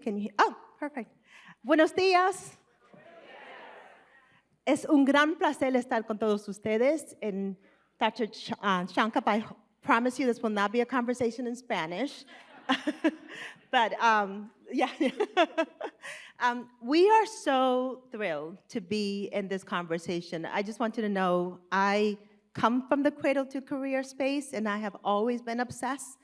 Can you hear? Oh, perfect. Buenos días. Es un gran placer estar con todos ustedes. And Dr. Shonkoff, I promise you this will not be a conversation in Spanish. But yeah, we are so thrilled to be in this conversation. I just want you to know I come from the cradle-to-career space, and I have always been obsessed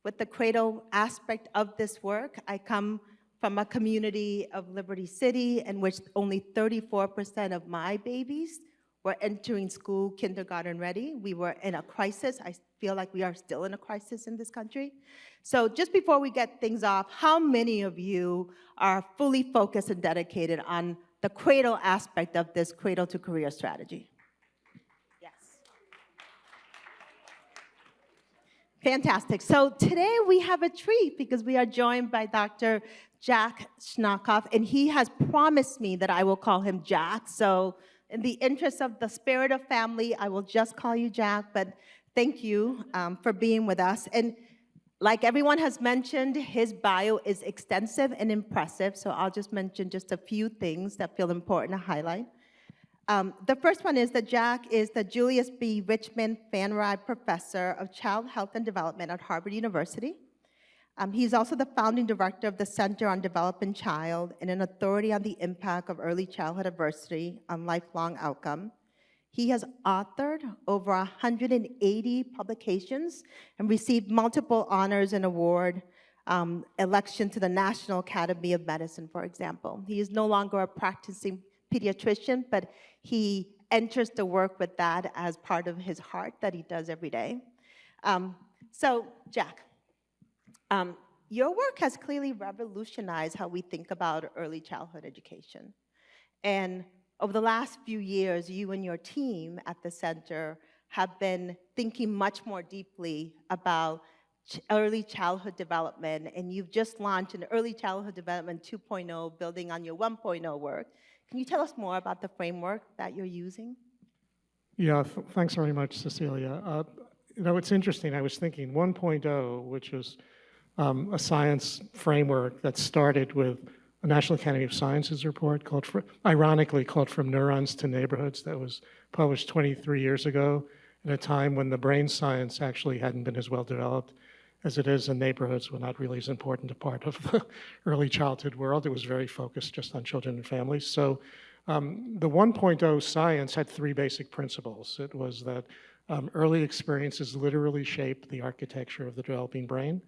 with the cradle aspect of this work. I come from a community of Liberty City in which only 34% of my babies were entering school kindergarten ready. We were in a crisis. I feel like we are still in a crisis in this country. So just before we get things off, how many of you are fully focused and dedicated on the cradle aspect of this cradle-to-career strategy? Yes. Fantastic. So today we have a treat because we are joined by Dr. Jack Shonkoff, and he has promised me that I will call him Jack. So in the interest of the spirit of family, I will just call you Jack, but thank you for being with us. And like everyone has mentioned, his bio is extensive and impressive, so I'll just mention just a few things that feel important to highlight. The first one is that Jack is the Julius B. Richmond Fanride Professor of Child Health and Development at Harvard University. He's also the founding director of the Center on Developing Child and an authority on the impact of early childhood adversity on lifelong outcome. He has authored over 180 publications and received multiple honors and award election to the National Academy of Medicine, for example. He is no longer a practicing pediatrician, but he enters the work with that as part of his heart that he does every day. So, Jack, your work has clearly revolutionized how we think about early childhood education. And over the last few years, you and your team at the center have been thinking much more deeply about early childhood development, and you've just launched an Early Childhood Development 2.0, building on your 1.0 work. Can you tell us more about the framework that you're using? Yeah, thanks very much, Cecilia. You know, it's interesting. I was thinking 1.0, which was a science framework that started with a National Academy of Sciences report ironically called From Neurons to Neighborhoods, that was published 23 years ago at a time when the brain science actually hadn't been as well developed as it is, and neighborhoods were not really as important a part of the early childhood world. It was very focused just on children and families. So the 1.0 science had three basic principles. It was that early experiences literally shape the architecture of the developing brain.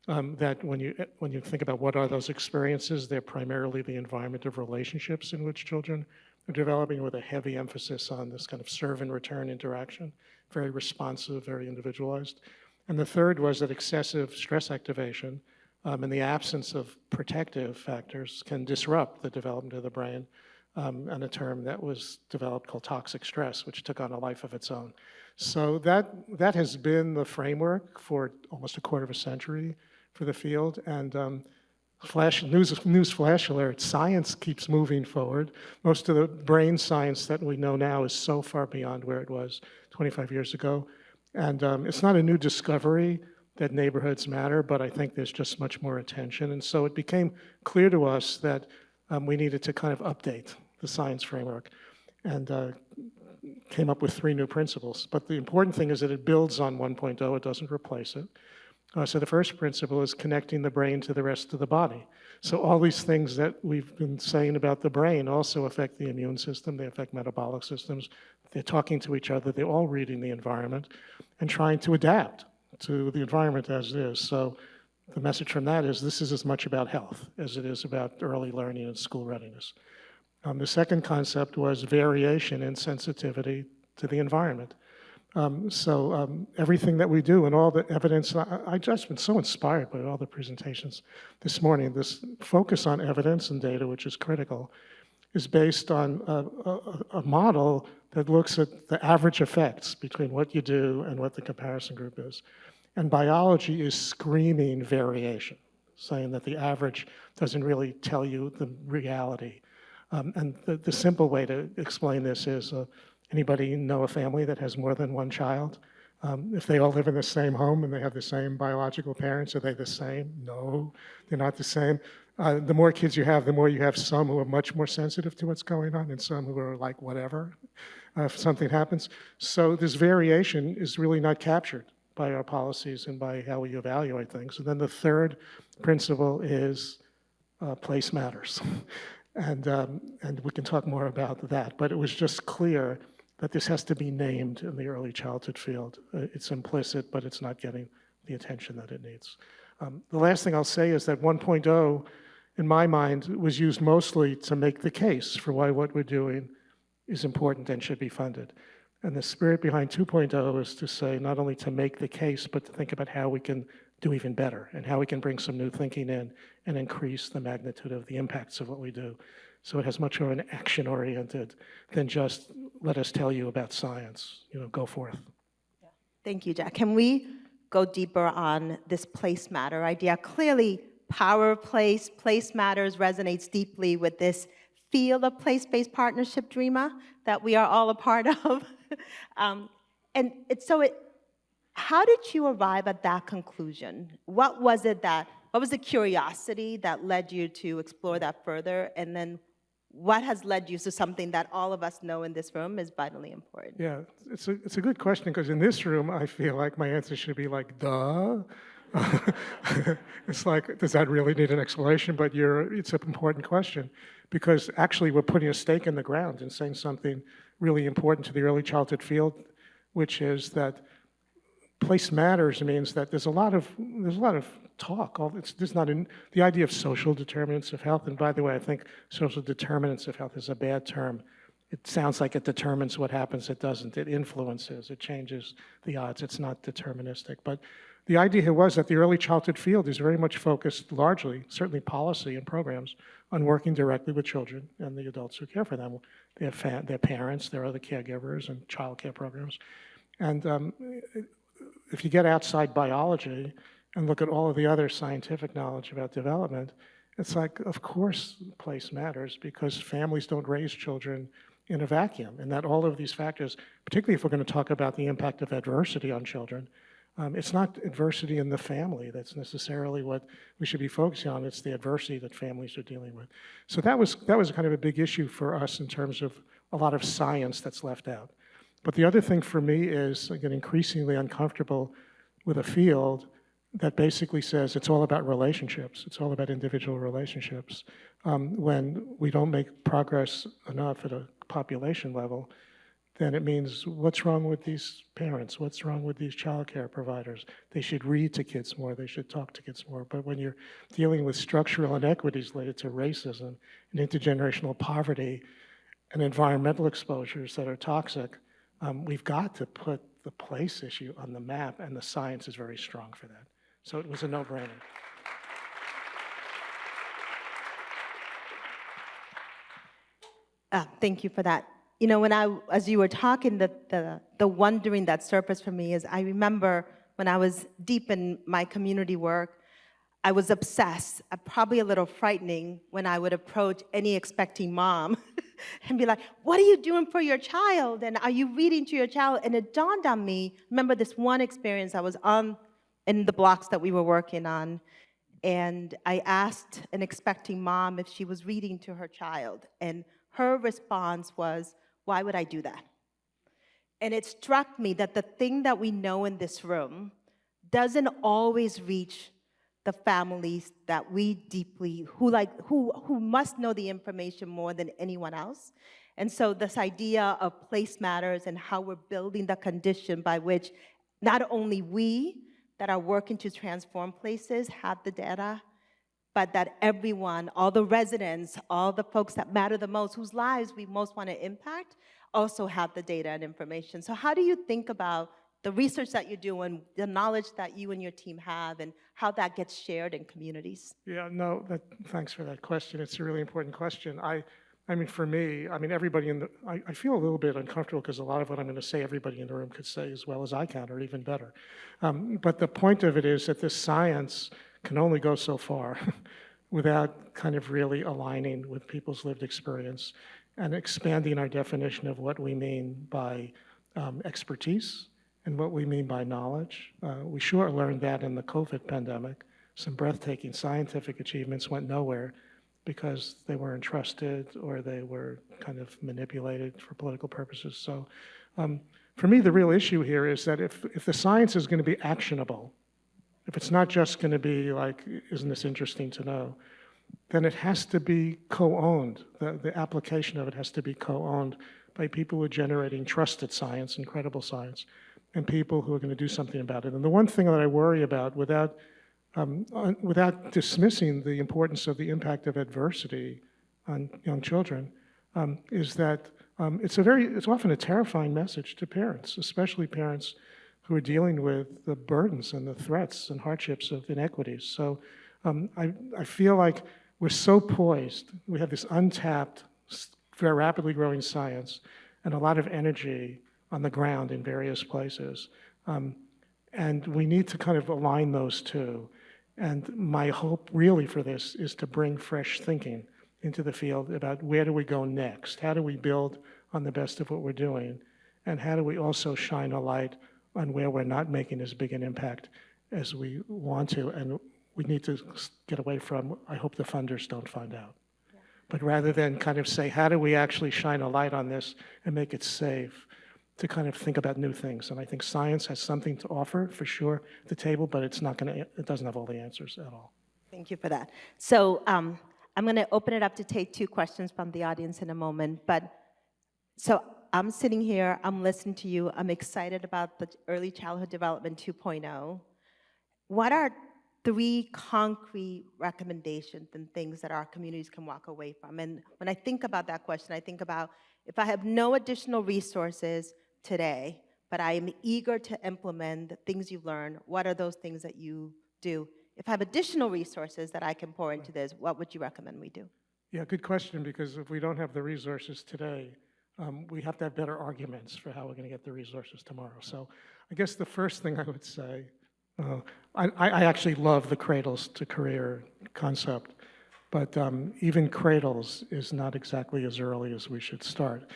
That when you think about what are those experiences, they're primarily the environment of relationships in which children are developing, with a heavy emphasis on this kind of serve and return interaction, very responsive, very individualized. And the third was that excessive stress activation in the absence of protective factors can disrupt the development of the brain, and a term that was developed called toxic stress, which took on a life of its own. So that has been the framework for almost a quarter of a century for the field. And news flash alert, science keeps moving forward. Most of the brain science that we know now is so far beyond where it was 25 years ago. And it's not a new discovery that neighborhoods matter, but I think there's just much more attention. And so it became clear to us that we needed to kind of update the science framework, and came up with three new principles. But the important thing is that it builds on 1.0, it doesn't replace it. So the first principle is connecting the brain to the rest of the body. So all these things that we've been saying about the brain also affect the immune system, they affect metabolic systems, they're talking to each other, they're all reading the environment and trying to adapt to the environment as it is. So the message from that is this is as much about health as it is about early learning and school readiness. The second concept was variation and sensitivity to the environment. Everything that we do and all the evidence, I just been so inspired by all the presentations this morning. This focus on evidence and data, which is critical, is based on a model that looks at the average effects between what you do and what the comparison group is. And biology is screaming variation, saying that the average doesn't really tell you the reality. And the simple way to explain this is, anybody know a family that has more than one child? If they all live in the same home and they have the same biological parents, are they the same? No, they're not the same. The more kids you have, the more you have some who are much more sensitive to what's going on and some who are like, whatever, if something happens. So this variation is really not captured by our policies and by how we evaluate things. And then the third principle is place matters. And we can talk more about that, but it was just clear that this has to be named in the early childhood field. It's implicit, but it's not getting the attention that it needs. The last thing I'll say is that 1.0, in my mind, was used mostly to make the case for why what we're doing is important and should be funded. And the spirit behind 2.0 is to say not only to make the case, but to think about how we can do even better and how we can bring some new thinking in and increase the magnitude of the impacts of what we do. So it has much more an action-oriented than just let us tell you about science. Go forth. Thank you, Jack. Can we go deeper on this place matter idea? Clearly, power of place, place matters resonates deeply with this field of place-based partnership, DREAMA, that we are all a part of. How did you arrive at that conclusion? What was the curiosity that led you to explore that further? And then what has led you to something that all of us know in this room is vitally important? Yeah, it's a good question, because in this room, I feel like my answer should be like, duh. It's like, does that really need an explanation? But it's an important question, because actually we're putting a stake in the ground and saying something really important to the early childhood field, which is that place matters means that there's a lot of talk. The idea of social determinants of health, and by the way, I think social determinants of health is a bad term. It sounds like it determines what happens. It doesn't. It influences. It changes the odds. It's not deterministic. But the idea here was that the early childhood field is very much focused largely, certainly policy and programs, on working directly with children and the adults who care for them. They have their parents, their other caregivers, and child care programs. And if you get outside biology and look at all of the other scientific knowledge about development, it's like, of course, place matters, because families don't raise children in a vacuum, and that all of these factors, particularly if we're going to talk about the impact of adversity on children, it's not adversity in the family that's necessarily what we should be focusing on. It's the adversity that families are dealing with. So that was kind of a big issue for us in terms of a lot of science that's left out. But the other thing for me is I get increasingly uncomfortable with a field that basically says it's all about relationships. It's all about individual relationships. When we don't make progress enough at a population level, then it means, what's wrong with these parents? What's wrong with these child care providers? They should read to kids more. They should talk to kids more. But when you're dealing with structural inequities related to racism and intergenerational poverty and environmental exposures that are toxic, we've got to put the place issue on the map, and the science is very strong for that. So it was a no-brainer. Thank you for that. As you were talking, the wondering that surfaced for me is, I remember when I was deep in my community work, I was obsessed, probably a little frightening, when I would approach any expecting mom and be like, what are you doing for your child? And are you reading to your child? And it dawned on me, remember this one experience, I was in the blocks that we were working on, and I asked an expecting mom if she was reading to her child. And her response was, why would I do that? And it struck me that the thing that we know in this room doesn't always reach the families that we deeply, who must know the information more than anyone else. And so this idea of place matters and how we're building the condition by which not only we that are working to transform places have the data, but that everyone, all the residents, all the folks that matter the most, whose lives we most want to impact, also have the data and information. So how do you think about the research that you're doing, the knowledge that you and your team have, and how that gets shared in communities? Yeah, no, thanks for that question. It's a really important question. I mean, for me, everybody I feel a little bit uncomfortable because a lot of what I'm going to say, everybody in the room could say as well as I can, or even better. But the point of it is that this science can only go so far without kind of really aligning with people's lived experience and expanding our definition of what we mean by expertise and what we mean by knowledge. We sure learned that in the COVID pandemic, some breathtaking scientific achievements went nowhere because they weren't trusted or they were kind of manipulated for political purposes. So for me, the real issue here is that if the science is going to be actionable, if it's not just going to be like, isn't this interesting to know, then it has to be co-owned. The application of it has to be co-owned by people who are generating trusted science and credible science, and people who are going to do something about it. And the one thing that I worry about, without dismissing the importance of the impact of adversity on young children, is that it's often a terrifying message to parents, especially parents who are dealing with the burdens and the threats and hardships of inequities. So I feel like we're so poised. We have this untapped, very rapidly growing science and a lot of energy on the ground in various places. And we need to kind of align those two. And my hope really for this is to bring fresh thinking into the field about where do we go next? How do we build on the best of what we're doing? And how do we also shine a light on where we're not making as big an impact as we want to? And we need to get away from, I hope the funders don't find out. Yeah. But rather than kind of say, how do we actually shine a light on this and make it safe, to kind of think about new things. And I think science has something to offer, for sure, at the table, but it doesn't have all the answers at all. Thank you for that. So I'm going to open it up to take 2 questions from the audience in a moment. But so I'm sitting here, I'm listening to you, I'm excited about the Early Childhood Development 2.0. What are 3 concrete recommendations and things that our communities can walk away from? And when I think about that question, I think about if I have no additional resources today, but I am eager to implement the things you've learned, what are those things that you do? If I have additional resources that I can pour into this, what would you recommend we do? Yeah, good question, because if we don't have the resources today, we have to have better arguments for how we're going to get the resources tomorrow. So I guess the first thing I would say, I actually love the cradles-to-career concept, but even cradles is not exactly as early as we should start.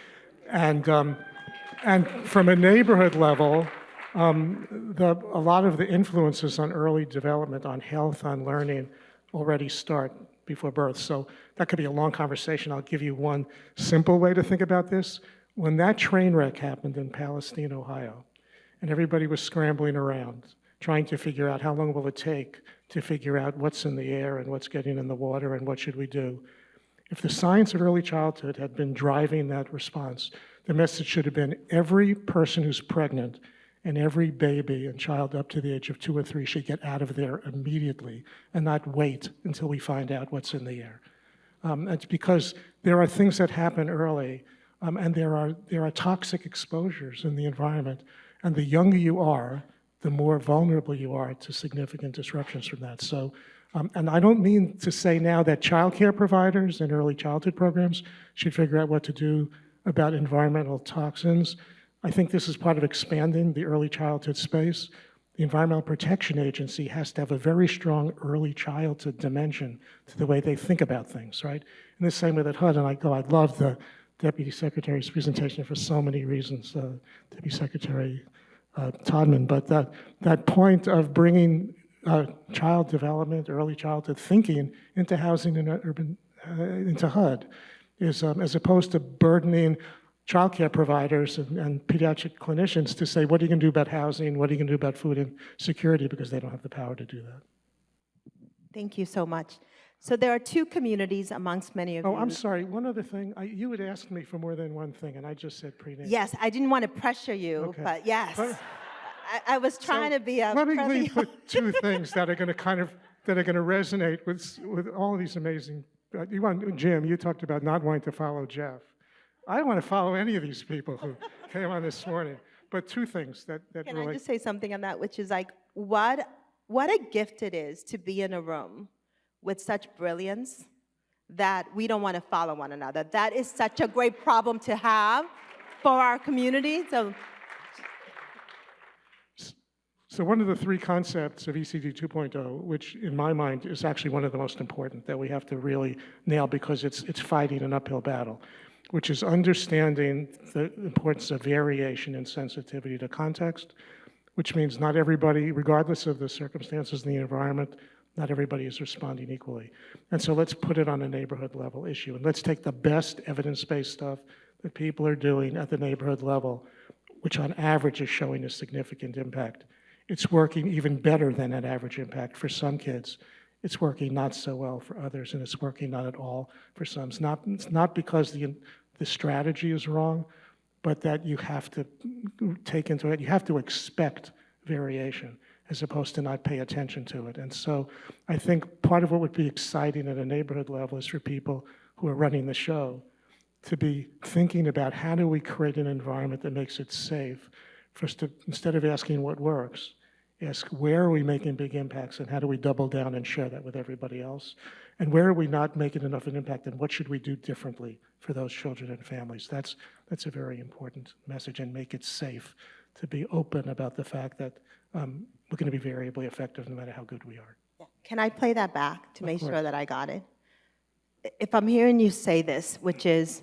And from a neighborhood level, a lot of the influences on early development, on health, on learning, already start before birth. So that could be a long conversation. I'll give you one simple way to think about this. When that train wreck happened in Palestine, Ohio, and everybody was scrambling around, trying to figure out how long will it take to figure out what's in the air and what's getting in the water and what should we do. If the science of early childhood had been driving that response, the message should have been every person who's pregnant and every baby and child up to the age of 2 or 3 should get out of there immediately and not wait until we find out what's in the air. It's because there are things that happen early, and there are toxic exposures in the environment, and the younger you are, the more vulnerable you are to significant disruptions from that. So, and I don't mean to say now that childcare providers and early childhood programs should figure out what to do about environmental toxins. I think this is part of expanding the early childhood space. The Environmental Protection Agency has to have a very strong early childhood dimension to the way they think about things, right? In the same way that HUD, and I love the Deputy Secretary's presentation for so many reasons, Deputy Secretary Todman, but that point of bringing child development, early childhood thinking into housing and into HUD is, as opposed to burdening childcare providers and pediatric clinicians to say, what are you going to do about housing? What are you going to do about food insecurity? Because they don't have the power to do that. Thank you so much. So there are 2 communities amongst many of you. Oh, I'm sorry. One other thing. You had asked me for more than one thing, and I just said prenatal. Yes, I didn't want to pressure you, okay. but yes. I was trying to be a... Let me leave with 2 things that are going to resonate with all of these amazing... Jim, you talked about not wanting to follow Jeff. I don't want to follow any of these people who came on this morning. But 2 things that Can relate. I just say something on that, which is like, what a gift it is to be in a room with such brilliance that we don't want to follow one another. That is such a great problem to have for our community. So one of the 3 concepts of ECD 2.0, which in my mind is actually one of the most important that we have to really nail because it's fighting an uphill battle, which is understanding the importance of variation and sensitivity to context, which means not everybody, regardless of the circumstances in the environment, Not everybody is responding equally. And so let's put it on a neighborhood level issue. And let's take the best evidence-based stuff that people are doing at the neighborhood level, which on average is showing a significant impact. It's working even better than an average impact for some kids. It's working not so well for others, and it's working not at all for some. It's not because the strategy is wrong, but that you have to take into it, you have to expect variation as opposed to not pay attention to it. And so I think part of what would be exciting at a neighborhood level is for people who are running the show to be thinking about how do we create an environment that makes it safe for us to, instead of asking what works, ask where are we making big impacts and how do we double down and share that with everybody else? And where are we not making enough of an impact and what should we do differently for those children and families? That's a very important message, and make it safe to be open about the fact that we're going to be variably effective no matter how good we are. Can I play that back to Of make course. sure that I got it? If I'm hearing you say this, which is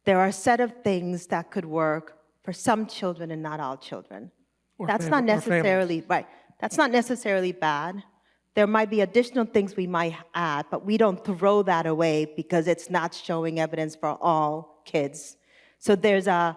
there are a set of things that could work for some children and not all children. Or That's fam- not or families. necessarily, right, that's not necessarily bad. There might be additional things we might add, but we don't throw that away because it's not showing evidence for all kids. So there's the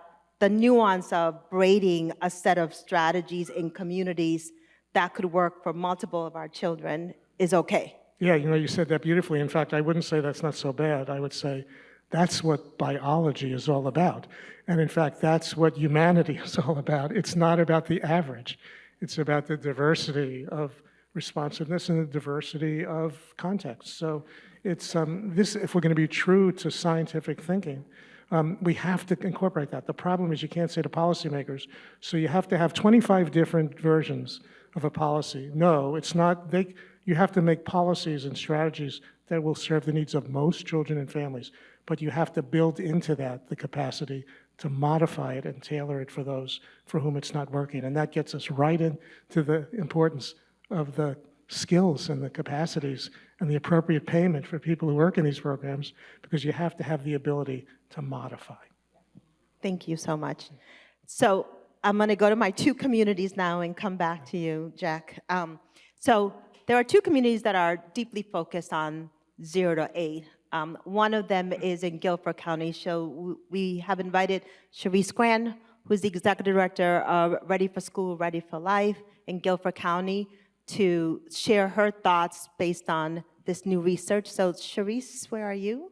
nuance of braiding a set of strategies in communities that could work for multiple of our children is okay. Yeah, you said that beautifully. In fact, I wouldn't say that's not so bad. I would say that's what biology is all about. And in fact, that's what humanity is all about. It's not about the average. It's about the diversity of responsiveness and the diversity of context. So it's this, if we're going to be true to scientific thinking, we have to incorporate that. The problem is you can't say to policymakers, so you have to have 25 different versions of a policy. No, it's not. You have to make policies and strategies that will serve the needs of most children and families, but you have to build into that the capacity to modify it and tailor it for those for whom it's not working. And that gets us right into the importance of the skills and the capacities and the appropriate payment for people who work in these programs, because you have to have the ability to modify. Thank you so much. So I'm going to go to my two communities now and come back to you, Jack. So there are two communities that are deeply focused on 0 to 8. One of them is in Guilford County. So we have invited Cherise Gran, who's the executive director of Ready for School, Ready for Life in Guilford County, to share her thoughts based on this new research. So Cherise, where are you?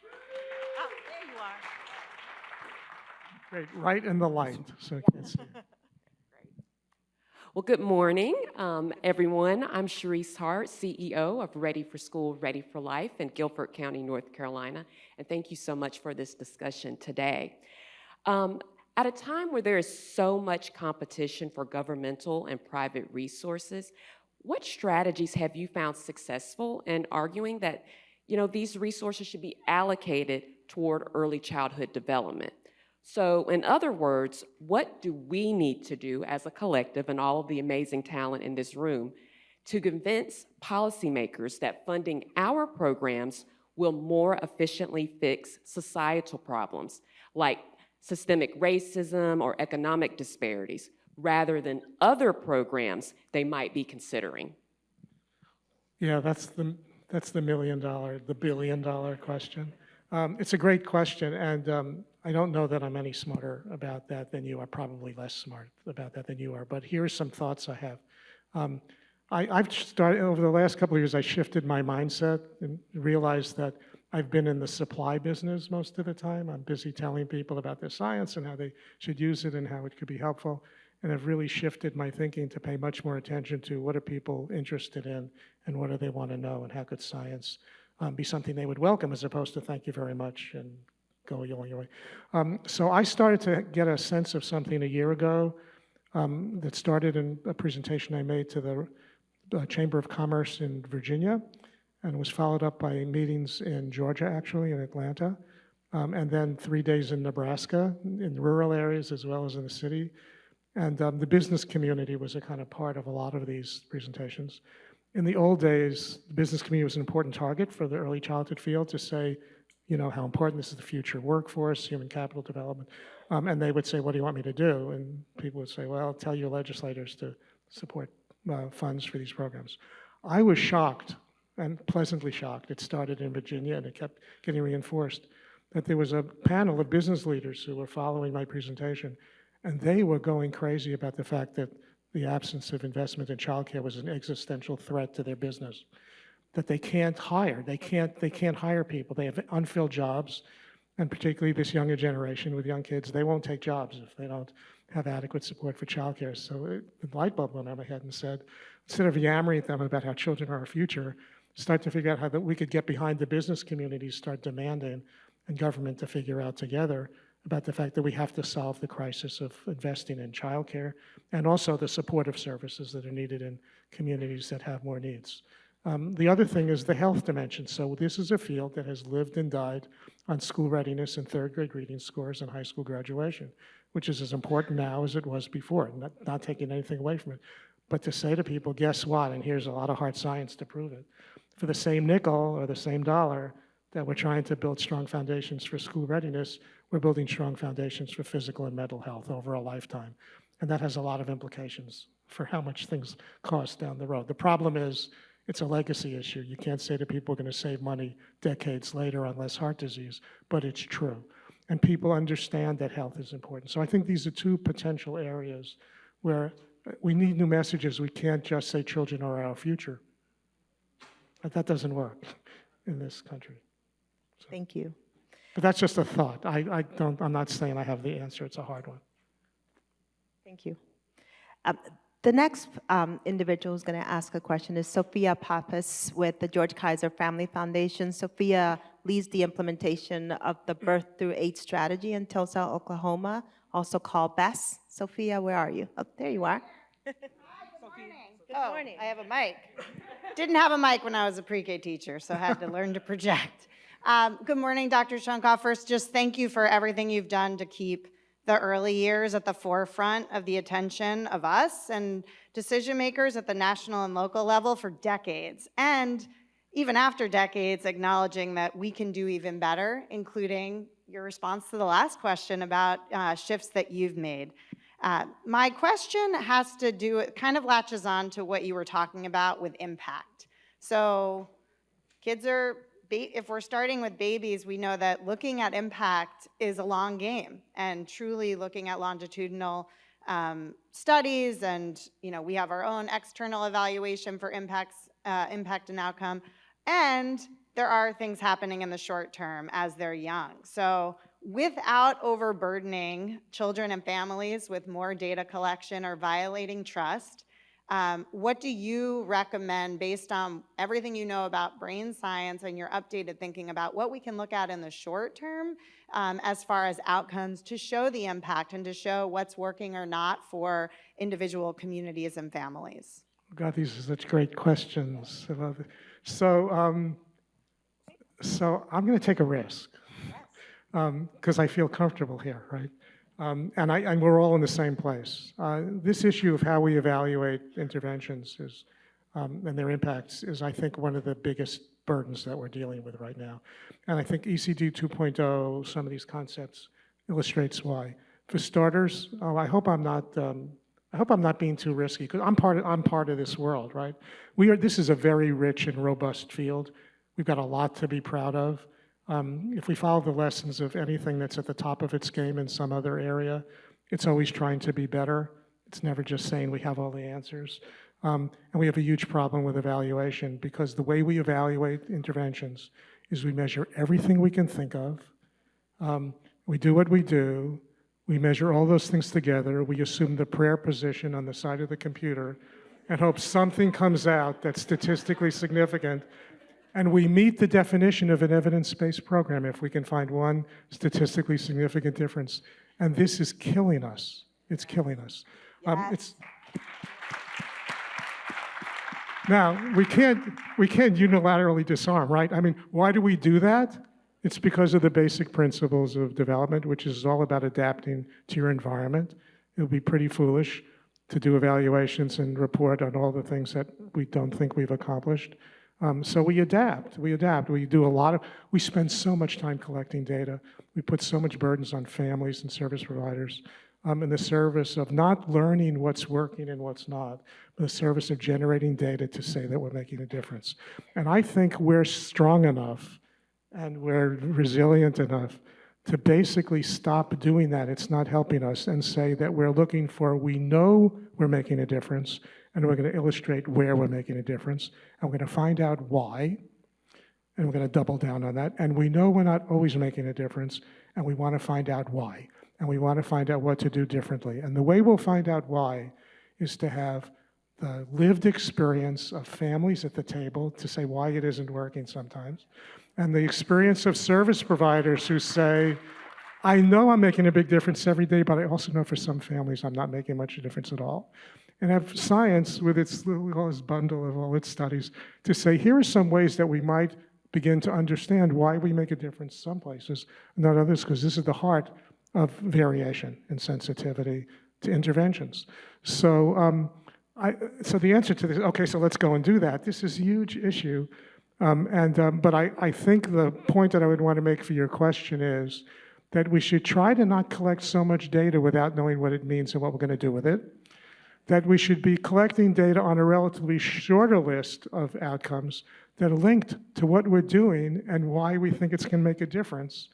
Oh, there you are. Great, right in the light, so I can't see. Well, good morning, everyone. I'm Cherise Hart, CEO of Ready for School, Ready for Life in Guilford County, North Carolina, and thank you so much for this discussion today. At a time where there is so much competition for governmental and private resources, what strategies have you found successful in arguing that, these resources should be allocated toward early childhood development? So in other words, what do we need to do as a collective and all of the amazing talent in this room to convince policymakers that funding our programs will more efficiently fix societal problems like systemic racism or economic disparities, rather than other programs they might be considering? Yeah, that's the $1 billion question. It's a great question, and I don't know that I'm any smarter about that than you are, probably less smart about that than you are, but here's some thoughts I have. I've started, over the last couple of years, I shifted my mindset and realized that I've been in the supply business most of the time. I'm busy telling people about their science and how they should use it and how it could be helpful. And I've really shifted my thinking to pay much more attention to what are people interested in and what do they want to know and how could science be something they would welcome as opposed to thank you very much and go your way. So I started to get a sense of something a year ago that started in a presentation I made to the Chamber of Commerce in Virginia, and was followed up by meetings in Georgia, actually, in Atlanta, and then 3 days in Nebraska, in rural areas as well as in the city. And the business community was a kind of part of a lot of these presentations. In the old days, the business community was an important target for the early childhood field to say, how important this is the future workforce, human capital development. And they would say, what do you want me to do? And people would say, well, tell your legislators to support funds for these programs. I was shocked, and pleasantly shocked. It started in Virginia, and it kept getting reinforced, that there was a panel of business leaders who were following my presentation, and they were going crazy about the fact that the absence of investment in childcare was an existential threat to their business, that they can't hire. They can't hire people. They have unfilled jobs, and particularly this younger generation with young kids, they won't take jobs if they don't have adequate support for childcare. So the light bulb went on my head and said, instead of yammering at them about how children are our future, start to figure out how that we could get behind the business community, start demanding, and government to figure out together about the fact that we have to solve the crisis of investing in childcare and also the supportive services that are needed in communities that have more needs. The other thing is the health dimension. So this is a field that has lived and died on school readiness and third grade reading scores and high school graduation, which is as important now as it was before, not taking anything away from it. But to say to people, guess what, and here's a lot of hard science to prove it, for the same nickel or the same dollar that we're trying to build strong foundations for school readiness, we're building strong foundations for physical and mental health over a lifetime. And that has a lot of implications for how much things cost down the road. The problem is, it's a legacy issue. You can't say to people we're going to save money decades later on less heart disease, but it's true. And people understand that health is important. So I think these are two potential areas where we need new messages. We can't just say children are our future. That doesn't work in this country. So, Thank you. but that's just a thought. I'm not saying I have the answer. It's a hard one. Thank you. The next individual who's going to ask a question is Sophia Pappas with the George Kaiser Family Foundation. Sophia leads the implementation of the Birth Through 8 strategy in Tulsa, Oklahoma, also called BESS. Sophia, where are you? Oh, there you are. Good morning. I have a mic. Didn't have a mic when I was a pre-K teacher, so had to learn to project. Good morning, Dr. Shonkoff. First, just thank you for everything you've done to keep the early years at the forefront of the attention of us and decision makers at the national and local level for decades. And even after decades, acknowledging that we can do even better, including your response to the last question about shifts that you've made. My question has to do, it kind of latches on to what you were talking about with impact. So kids are, if we're starting with babies, we know that looking at impact is a long game, and truly looking at longitudinal studies, and we have our own external evaluation for impact and outcome, and there are things happening in the short term as they're young. So without overburdening children and families with more data collection or violating trust, what do you recommend based on everything you know about brain science and your updated thinking about what we can look at in the short term as far as outcomes to show the impact and to show what's working or not for individual communities and families? God, these are such great questions. I love it. So I'm going to take a risk because I feel comfortable here, right? And we're all in the same place. This issue of how we evaluate interventions is, and their impacts is, I think, one of the biggest burdens that we're dealing with right now. And I think ECD 2.0, some of these concepts, illustrates why. For starters, I hope I'm not being too risky, because I'm part of this world, right? This is a very rich and robust field. We've got a lot to be proud of. If we follow the lessons of anything that's at the top of its game in some other area, it's always trying to be better. It's never just saying we have all the answers. And we have a huge problem with evaluation, because the way we evaluate interventions is we measure everything we can think of. We do what we do. We measure all those things together. We assume the prayer position on the side of the computer and hope something comes out that's statistically significant. And we meet the definition of an evidence-based program if we can find one statistically significant difference. And this is killing us. It's killing us. Yes. Now, we can't unilaterally disarm, right? I mean, why do we do that? It's because of the basic principles of development, which is all about adapting to your environment. It would be pretty foolish to do evaluations and report on all the things that we don't think we've accomplished. So we adapt. We do we spend so much time collecting data. We put so much burdens on families and service providers. in the service of not learning what's working and what's not, but the service of generating data to say that we're making a difference. And I think we're strong enough and we're resilient enough to basically stop doing that. It's not helping us, and say that we're looking for, we know we're making a difference, and we're going to illustrate where we're making a difference, and we're going to find out why, and we're going to double down on that. And we know we're not always making a difference, and we want to find out why, and we want to find out what to do differently. And the way we'll find out why is to have the lived experience of families at the table to say why it isn't working sometimes, and the experience of service providers who say, I know I'm making a big difference every day, but I also know for some families I'm not making much of a difference at all. And have science with its bundle of all its studies to say, here are some ways that we might begin to understand why we make a difference some places, not others, because this is the heart of variation and sensitivity to interventions. So, so the answer to this, okay, so let's go and do that. This is a huge issue. But I think the point that I would want to make for your question is that we should try to not collect so much data without knowing what it means and what we're going to do with it. That we should be collecting data on a relatively shorter list of outcomes that are linked to what we're doing and why we think it's going to make a difference,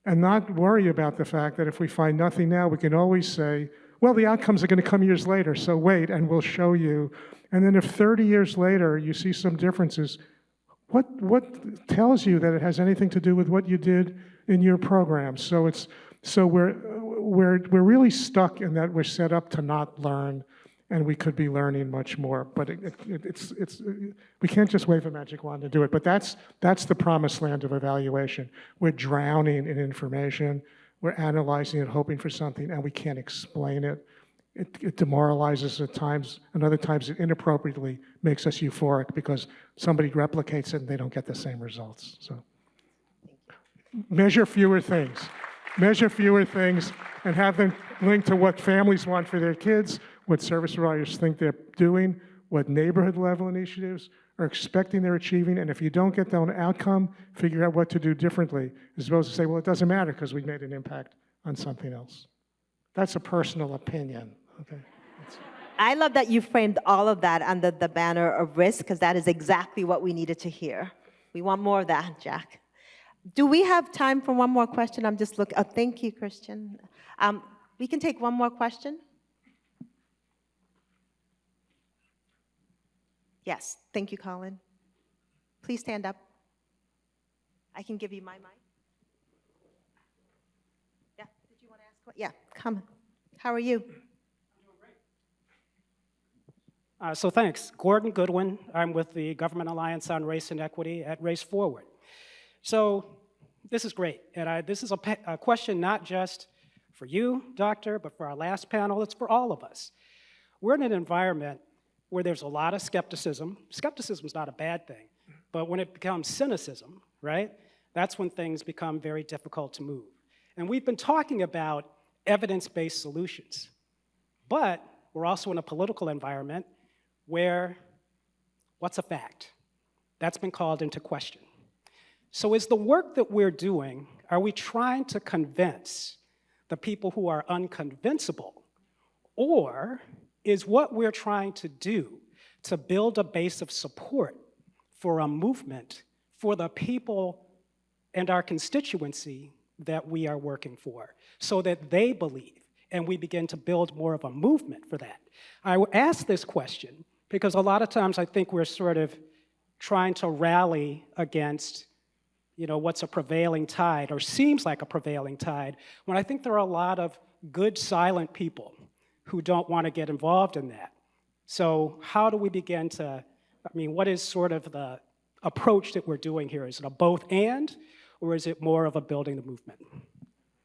and not worry about the fact that if we find nothing now, we can always say, well, the outcomes are going to come years later, so wait, and we'll show you. And then if 30 years later you see some differences, what tells you that it has anything to do with what you did in your program? So we're really stuck in that we're set up to not learn, and we could be learning much more. But we can't just wave a magic wand to do it. But that's the promised land of evaluation. We're drowning in information. We're analyzing it, hoping for something, and we can't explain it. It demoralizes at times, and other times it inappropriately makes us euphoric because somebody replicates it and they don't get the same results. So measure fewer things. Measure fewer things and have them linked to what families want for their kids, what service providers think they're doing, what neighborhood level initiatives are expecting they're achieving, and if you don't get that outcome, figure out what to do differently, as opposed to say, well, it doesn't matter because we made an impact on something else. That's a personal opinion. Okay. I love that you framed all of that under the banner of risk, because that is exactly what we needed to hear. We want more of that, Jack. Do we have time for one more question? I'm just looking. Oh, thank you, Christian. We can take one more question. Yes, thank you, Colin. Please stand up. I can give you my mic. Yeah, did you want to ask? Yeah, come. How are you? So thanks. Gordon Goodwin. I'm with the Government Alliance on Race and Equity at Race Forward. So this is great. And this is a question not just for you, Doctor, but for our last panel. It's for all of us. We're in an environment where there's a lot of skepticism. Skepticism is not a bad thing. But when it becomes cynicism, right, that's when things become very difficult to move. And we've been talking about evidence-based solutions. But we're also in a political environment where what's a fact? That's been called into question. So is the work that we're doing, are we trying to convince the people who are unconvincible? Or is what we're trying to do to build a base of support for a movement for the people and our constituency that we are working for, so that they believe and we begin to build more of a movement for that? I ask this question because a lot of times I think we're sort of trying to rally against, what's a prevailing tide or seems like a prevailing tide, when I think there are a lot of good silent people who don't want to get involved in that. So how do we begin to, what is sort of the approach that we're doing here? Is it a both and, or is it more of a building the movement?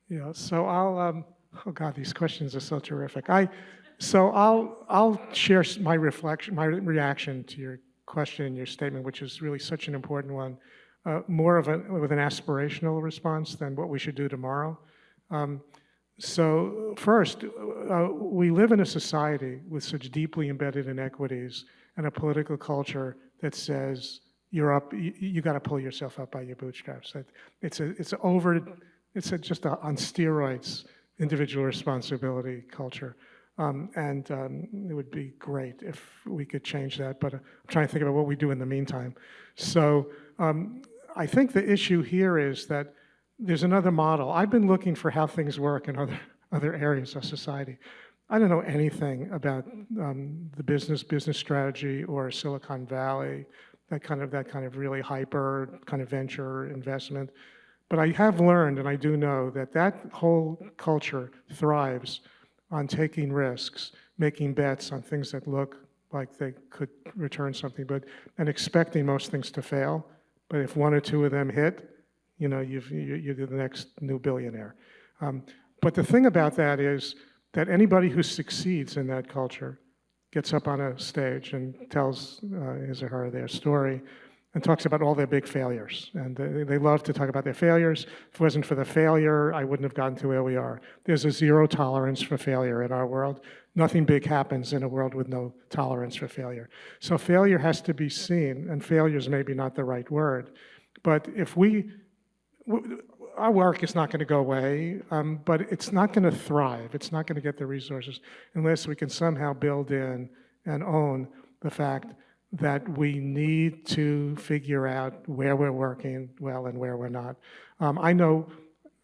Yeah, so I'll, oh God, these questions are so terrific. I'll share my reaction to your question and your statement, which is really such an important one, more of with an aspirational response than what we should do tomorrow. So first, we live in a society with such deeply embedded inequities and a political culture that says you're up, you got to pull yourself up by your bootstraps. It's just on steroids individual responsibility culture. It would be great if we could change that, but I'm trying to think about what we do in the meantime. So I think the issue here is that there's another model. I've been looking for how things work in other areas of society. I don't know anything about the business strategy or Silicon Valley, that kind of really hyper kind of venture investment. But I have learned, and I do know, that whole culture thrives on taking risks, making bets on things that look like they could return something, and expecting most things to fail. But if one or two of them hit, you're the next new billionaire. But the thing about that is that anybody who succeeds in that culture gets up on a stage and tells his or her their story and talks about all their big failures. And they love to talk about their failures. If it wasn't for the failure, I wouldn't have gotten to where we are. There's a zero tolerance for failure in our world. Nothing big happens in a world with no tolerance for failure. So failure has to be seen, and failure is maybe not the right word. But if our work is not going to go away, but it's not going to thrive. It's not going to get the resources unless we can somehow build in and own the fact that we need to figure out where we're working well and where we're not. I know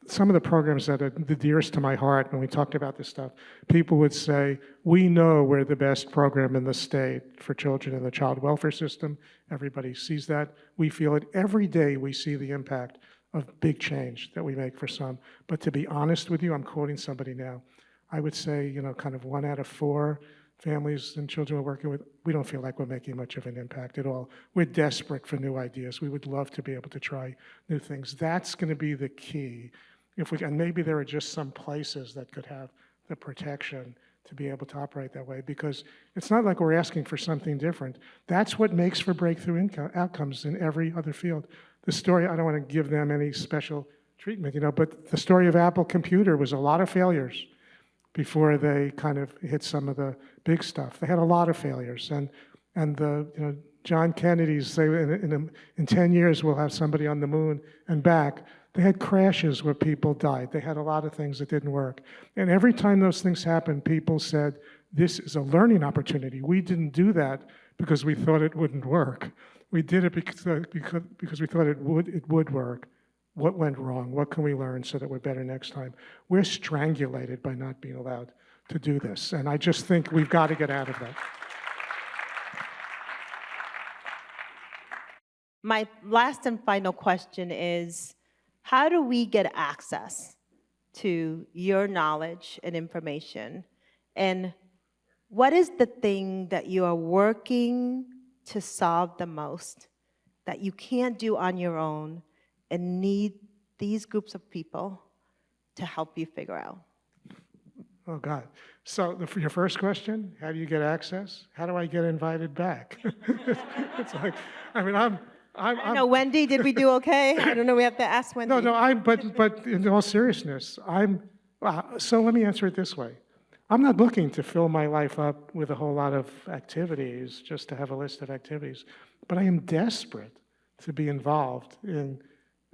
some of the programs that are the dearest to my heart when we talked about this stuff, people would say, we know we're the best program in the state for children in the child welfare system. Everybody sees that. We feel it every day. We see the impact of big change that we make for some. But to be honest with you, I'm quoting somebody now, I would say, kind of 1 out of 4 families and children we're working with, we don't feel like we're making much of an impact at all. We're desperate for new ideas. We would love to be able to try new things. That's going to be the key. And maybe there are just some places that could have the protection to be able to operate that way, because it's not like we're asking for something different. That's what makes for breakthrough outcomes in every other field. The story, I don't want to give them any special treatment, but the story of Apple Computer was a lot of failures before they kind of hit some of the big stuff. They had a lot of failures, and John Kennedy's say in 10 years we'll have somebody on the moon and back. They had crashes where people died. They had a lot of things that didn't work. And every time those things happened, people said, this is a learning opportunity. We didn't do that because we thought it wouldn't work. We did it because we thought it would work. What went wrong? What can we learn so that we're better next time? We're strangulated by not being allowed to do this. And I just think we've got to get out of that. My last and final question is, how do we get access to your knowledge and information? And what is the thing that you are working to solve the most that you can't do on your own and need these groups of people to help you figure out? Oh, God. So for your first question, how do you get access? How do I get invited back? It's like, I mean, I don't know, Wendy, did we do okay? I don't know, we have to ask Wendy. No, but in all seriousness, so let me answer it this way. I'm not looking to fill my life up with a whole lot of activities just to have a list of activities, but I am desperate to be involved in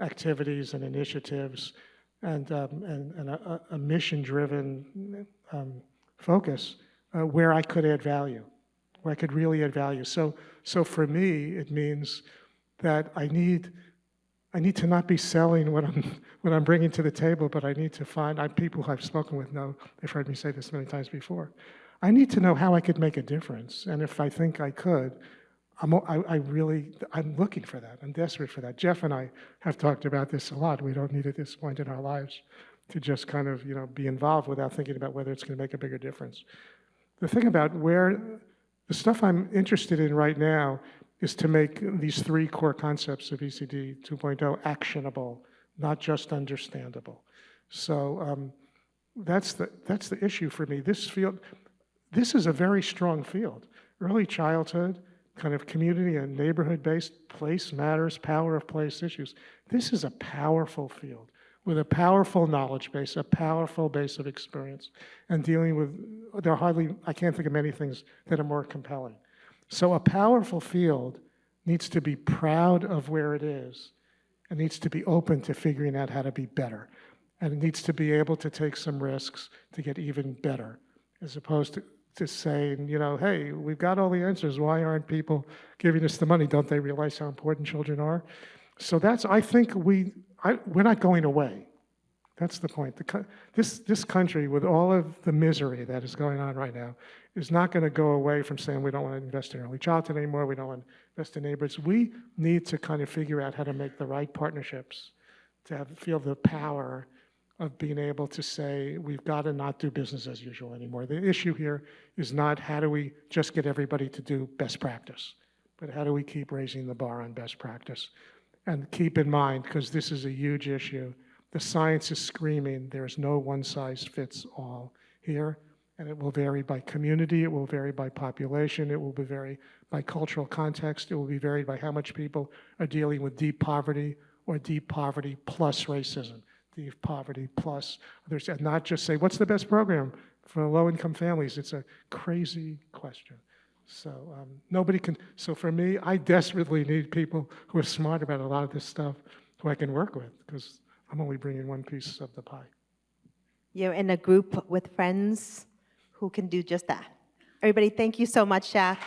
activities and initiatives and a mission-driven focus where I could add value, where I could really add value. So for me, it means that I need to not be selling what I'm bringing to the table, but I need to find, people who I've spoken with know, they've heard me say this many times before, I need to know how I could make a difference. And if I think I could, I'm looking for that. I'm desperate for that. Jeff and I have talked about this a lot. We don't need at this point in our lives to just kind of be involved without thinking about whether it's going to make a bigger difference. The thing about the stuff I'm interested in right now is to make these 3 core concepts of ECD 2.0 actionable, not just understandable. So that's the issue for me. This is a very strong field. Early childhood, kind of community and neighborhood-based place matters, power of place issues. This is a powerful field with a powerful knowledge base, a powerful base of experience, and dealing with, I can't think of many things that are more compelling. So a powerful field needs to be proud of where it is and needs to be open to figuring out how to be better. And it needs to be able to take some risks to get even better, as opposed to saying, you know, hey, we've got all the answers. Why aren't people giving us the money? Don't they realize how important children are? So that's, I think we're not going away. That's the point. This country, with all of the misery that is going on right now, is not going to go away from saying we don't want to invest in early childhood anymore, we don't want to invest in neighborhoods. We need to kind of figure out how to make the right partnerships, to feel the power of being able to say, we've got to not do business as usual anymore. The issue here is not how do we just get everybody to do best practice, but how do we keep raising the bar on best practice? And keep in mind, because this is a huge issue, the science is screaming, there is no one size fits all here, and it will vary by community, it will vary by population, it will vary by cultural context, it will be varied by how much people are dealing with deep poverty or deep poverty plus racism. Deep poverty plus others, and not just say, what's the best program for low-income families? It's a crazy question. So nobody can, so for me, I desperately need people who are smart about a lot of this stuff who I can work with, because I'm only bringing one piece of the pie. You're in a group with friends who can do just that. Everybody, thank you so much, Jack.